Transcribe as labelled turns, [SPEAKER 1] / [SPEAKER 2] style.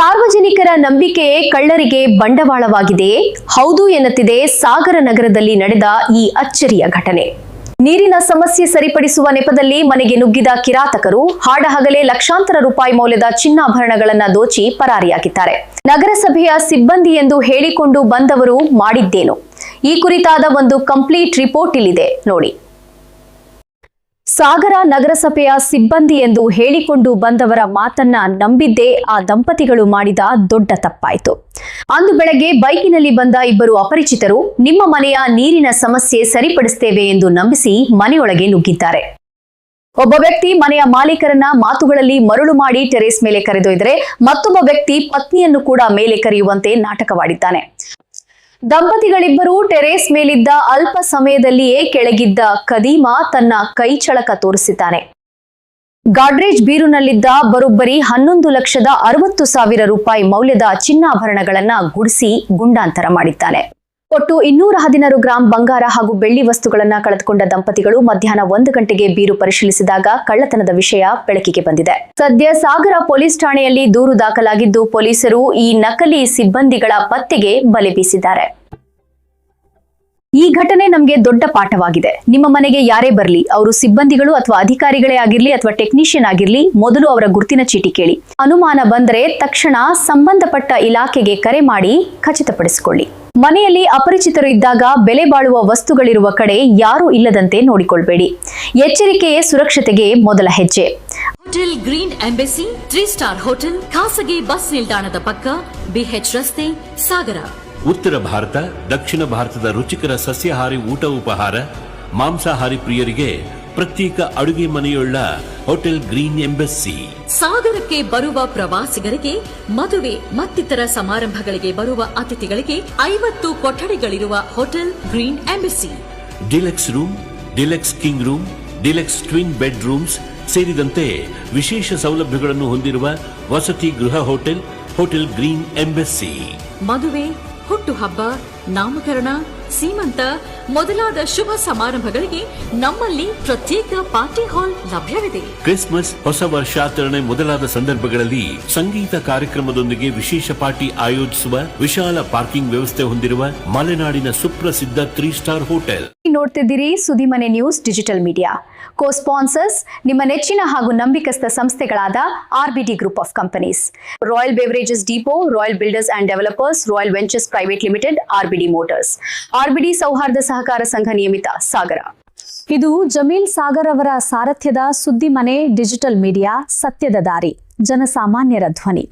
[SPEAKER 1] ಸಾರ್ವಜನಿಕರ ನಂಬಿಕೆಯೇ ಕಳ್ಳರಿಗೆ ಬಂಡವಾಳವಾಗಿದೆಯೇ? ಹೌದು ಎನ್ನುತ್ತಿದೆ ಸಾಗರ ನಗರದಲ್ಲಿ ನಡೆದ ಈ ಅಚ್ಚರಿಯ ಘಟನೆ. ನೀರಿನ ಸಮಸ್ಯೆ ಸರಿಪಡಿಸುವ ನೆಪದಲ್ಲಿ ಮನೆಗೆ ನುಗ್ಗಿದ ಕಿರಾತಕರು ಹಾಡಹಗಲೇ ಲಕ್ಷಾಂತರ ರೂಪಾಯಿ ಮೌಲ್ಯದ ಚಿನ್ನಾಭರಣಗಳನ್ನು ದೋಚಿ ಪರಾರಿಯಾಗಿದ್ದಾರೆ. ನಗರಸಭೆಯ ಸಿಬ್ಬಂದಿ ಎಂದು ಹೇಳಿಕೊಂಡು ಬಂದವರು ಮಾಡಿದ್ದೇನು? ಈ ಕುರಿತಾದ ಒಂದು ಕಂಪ್ಲೀಟ್ ರಿಪೋರ್ಟ್ ಇಲ್ಲಿದೆ ನೋಡಿ. ಸಾಗರ ನಗರಸಭೆಯ ಸಿಬ್ಬಂದಿ ಎಂದು ಹೇಳಿಕೊಂಡು ಬಂದವರ ಮಾತನ್ನ ನಂಬಿದ್ದೇ ಆ ದಂಪತಿಗಳು ಮಾಡಿದ ದೊಡ್ಡ ತಪ್ಪಾಯಿತು. ಅಂದು ಬೆಳಗ್ಗೆ ಬೈಕಿನಲ್ಲಿ ಬಂದ ಇಬ್ಬರು ಅಪರಿಚಿತರು ನಿಮ್ಮ ಮನೆಯ ನೀರಿನ ಸಮಸ್ಯೆ ಸರಿಪಡಿಸುತ್ತೇವೆ ಎಂದು ನಂಬಿಸಿ ಮನೆಯೊಳಗೆ ನುಗ್ಗಿದ್ದಾರೆ. ಒಬ್ಬ ವ್ಯಕ್ತಿ ಮನೆಯ ಮಾಲೀಕರನ್ನ ಮಾತುಗಳಲ್ಲಿ ಮರುಳು ಮಾಡಿ ಟೆರೇಸ್ ಮೇಲೆ ಕರೆದೊಯ್ದರೆ ಮತ್ತೊಬ್ಬ ವ್ಯಕ್ತಿ ಪತ್ನಿಯನ್ನು ಕೂಡ ಮೇಲೆ ಕರೆಯುವಂತೆ ನಾಟಕವಾಡಿದ್ದಾನೆ. ದಂಪತಿಗಳಿಬ್ಬರು ಟೆರೇಸ್ ಮೇಲಿದ್ದ ಅಲ್ಪ ಸಮಯದಲ್ಲಿಯೇ ಕೆಳಗಿದ್ದ ಕದೀಮ ತನ್ನ ಕೈ ಚಳಕ ತೋರಿಸಿದ್ದಾನೆ. ಗಾಡ್ರೇಜ್ ಬೀರುನಲ್ಲಿದ್ದ ಬರೋಬ್ಬರಿ 11,60,000 ರೂಪಾಯಿ ಮೌಲ್ಯದ ಚಿನ್ನಾಭರಣಗಳನ್ನ ಗುಡಿಸಿ ಗುಂಡಾಂತರ ಮಾಡಿದ್ದಾನೆ. ಒಟ್ಟು 216 ಗ್ರಾಂ ಬಂಗಾರ ಹಾಗೂ ಬೆಳ್ಳಿ ವಸ್ತುಗಳನ್ನ ಕಳೆದುಕೊಂಡ ದಂಪತಿಗಳು ಮಧ್ಯಾಹ್ನ 1 ಗಂಟೆಗೆ ಬೀರು ಪರಿಶೀಲಿಸಿದಾಗ ಕಳ್ಳತನದ ವಿಷಯ ಬೆಳಕಿಗೆ ಬಂದಿದೆ. ಸದ್ಯ ಸಾಗರ ಪೊಲೀಸ್ ಠಾಣೆಯಲ್ಲಿ ದೂರು ದಾಖಲಾಗಿದ್ದು ಪೊಲೀಸರು ಈ ನಕಲಿ ಸಿಬ್ಬಂದಿಗಳ ಪತ್ತೆಗೆ ಬಲೆ ಬೀಸಿದ್ದಾರೆ. ಈ ಘಟನೆ ನಮಗೆ ದೊಡ್ಡ ಪಾಠವಾಗಿದೆ. ನಿಮ್ಮ ಮನೆಗೆ ಯಾರೇ ಬರಲಿ, ಅವರು ಸಿಬ್ಬಂದಿಗಳು ಅಥವಾ ಅಧಿಕಾರಿಗಳೇ ಆಗಿರ್ಲಿ ಅಥವಾ ಟೆಕ್ನಿಷಿಯನ್ ಆಗಿರ್ಲಿ, ಮೊದಲು ಅವರ ಗುರುತಿನ ಚೀಟಿ ಕೇಳಿ. ಅನುಮಾನ ಬಂದರೆ ತಕ್ಷಣ ಸಂಬಂಧಪಟ್ಟ ಇಲಾಖೆಗೆ ಕರೆ ಮಾಡಿ ಖಚಿತಪಡಿಸಿಕೊಳ್ಳಿ. ಮನೆಯಲ್ಲಿ ಅಪರಿಚಿತರು ಇದ್ದಾಗ ಬೆಲೆ ಬಾಳುವ ವಸ್ತುಗಳಿರುವ ಕಡೆ ಯಾರೂ ಇಲ್ಲದಂತೆ ನೋಡಿಕೊಳ್ಳಬೇಡಿ. ಎಚ್ಚರಿಕೆಯೇ ಸುರಕ್ಷತೆಗೆ ಮೊದಲ ಹೆಜ್ಜೆ.
[SPEAKER 2] Hotel Green embassy 3 star hotel, ಖಾಸಗಿ ಬಸ್ ನಿಲ್ದಾಣದ ಪಕ್ಕ, ಬಿಎಚ್ ರಸ್ತೆ, ಸಾಗರ.
[SPEAKER 3] ಉತ್ತರ ಭಾರತ, ದಕ್ಷಿಣ ಭಾರತದ ರುಚಿಕರ ಸಸ್ಯಾಹಾರಿ ಊಟ ಉಪಹಾರ, ಮಾಂಸಾಹಾರಿ ಪ್ರಿಯರಿಗೆ ಪ್ರತ್ಯೇಕ ಅಡುಗೆ ಮನೆಯುಳ್ಳ ಹೋಟೆಲ್ ಗ್ರೀನ್ ಎಂಬಸಿ.
[SPEAKER 2] ಸಾಗರಕ್ಕೆ ಬರುವ ಪ್ರವಾಸಿಗರಿಗೆ, ಮದುವೆ ಮತ್ತಿತರ ಸಮಾರಂಭಗಳಿಗೆ ಬರುವ ಅತಿಥಿಗಳಿಗೆ 50 ಕೊಠಡಿಗಳಿರುವ hotel Green Embassy.
[SPEAKER 3] Deluxe room, deluxe king room, deluxe twin bed rooms ಸೇರಿದಂತೆ ವಿಶೇಷ ಸೌಲಭ್ಯಗಳನ್ನು ಹೊಂದಿರುವ ವಸತಿ ಗೃಹ ಹೋಟೆಲ್, ಹೋಟೆಲ್ ಗ್ರೀನ್ ಎಂಬಸಿ.
[SPEAKER 2] ಮದುವೆ, ಹುಟ್ಟುಹಬ್ಬ, ನಾಮಕರಣ, ಸೀಮಂತ ಮೊದಲಾದ ಶುಭ ಸಮಾರಂಭಗಳಿಗೆ ನಮ್ಮಲ್ಲಿ ಪ್ರತ್ಯೇಕ ಪಾರ್ಟಿ ಹಾಲ್ ಲಭ್ಯವಿದೆ.
[SPEAKER 3] ಕ್ರಿಸ್ಮಸ್, ಹೊಸ ವರ್ಷಾಚರಣೆ ಮೊದಲಾದ ಸಂದರ್ಭಗಳಲ್ಲಿ ಸಂಗೀತ ಕಾರ್ಯಕ್ರಮದೊಂದಿಗೆ ವಿಶೇಷ ಪಾರ್ಟಿ ಆಯೋಜಿಸುವ ವಿಶಾಲ ಪಾರ್ಕಿಂಗ್ ವ್ಯವಸ್ಥೆ ಹೊಂದಿರುವ ಮಲೆನಾಡಿನ ಸುಪ್ರಸಿದ್ಧ 3 ಸ್ಟಾರ್ ಹೋಟೆಲ್.
[SPEAKER 1] ನೋಡ್ತಿದ್ದೀರಿ Suddimane news digital media. Co sponsors ನಿಮ್ಮ ನೆಚ್ಚಿನ ಹಾಗೂ ನಂಬಿಕಸ್ಥ ಸಂಸ್ಥೆಗಳಾದ RBD Group of Companies, Royal Beverages Depot, Royal Builders and Developers, Royal Ventures Private Limited, RBD Motors, RBD ಸೌಹಾರ್ದ ಸಹಕಾರ ಸಂಘ ನಿಯಮಿತ, ಸಾಗರ. ಇದು ಜಮೀಲ್ ಸಾಗರ್ ಅವರ ಸಾರಥ್ಯದ ಸುದ್ದಿಮನೆ ಡಿಜಿಟಲ್ ಮೀಡಿಯಾ, ಸತ್ಯದ ದಾರಿ, ಜನಸಾಮಾನ್ಯರ ಧ್ವನಿ.